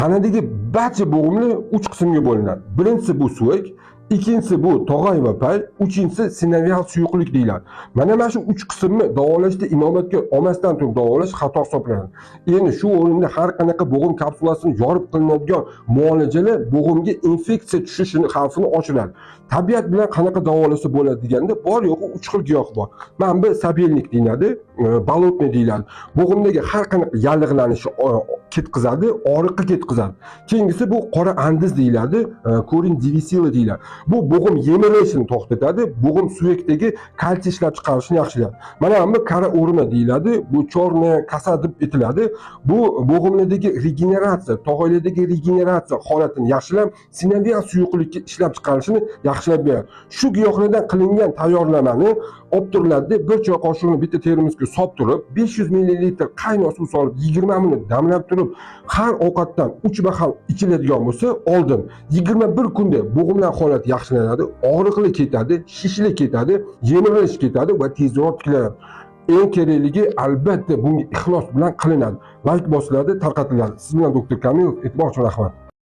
Tanadagi barcha bo'g'imlar 3 qismga bo'linadi. Birinchisi bu suyak, ikkinchisi bu tog'ay va pay, uchinchisi sinovial suyuqlik deyiladi. Mana shu 3 qismni davolashda inobatga olmasdan turib davolash xato hisoblanadi. Endi shu o'rinda har qanaqa bo'g'im kapsulasini yorib qilinadigan muolajalar bo'g'imga infeksiya tushishini xavfini oshiradi. Tabiat bilan qanaqa davolasa bo'ladi deganda bor yo'g'i 3 xil giyoh bor. Mana bu sabelnik deyiladi, bolotniy deyiladi. Bo'g'imdagi har qanaqa yallig'lanishni ketkazadi, og'riqqa ketkazadi. Keyingisi bu qora andiz deyiladi, korin divisila deyiladi. Bu bo'g'im yemirilishini to'xtatadi, bo'g'im suyakdagi kalsiy ishlab chiqarishni yaxshilaydi. Mana bu qora o'rma deyiladi, bu chorna kasa deb aytiladi. Bu bo'g'imlardagi regeneratsiya, tog'aylardagi regeneratsiya holatini yaxshilab, sinovial suyuqlikni ishlab chiqarishini yaxshilab beradi. Shu giyohlardan qilingan tayyorlamani olib turiladi, bir choy qoshiqni bitta termosga solib turib, 500 ml qaynoq suv solib 20 minut damlab turib, har ovqatdan 3 baham ichiladigan bo'lsa, oldin 21 kunda bo'g'imlar holati yaxshilanadi, og'riqli ketadi, shishlik ketadi, yemirilish ketadi va tezroq tiklanadi. Eng kerakligi albatta bunga ixlos bilan qilinadi. Like bosiladi, tarqatiladi. Siz bilan doktor Kamilov, e'tibor uchun rahmat.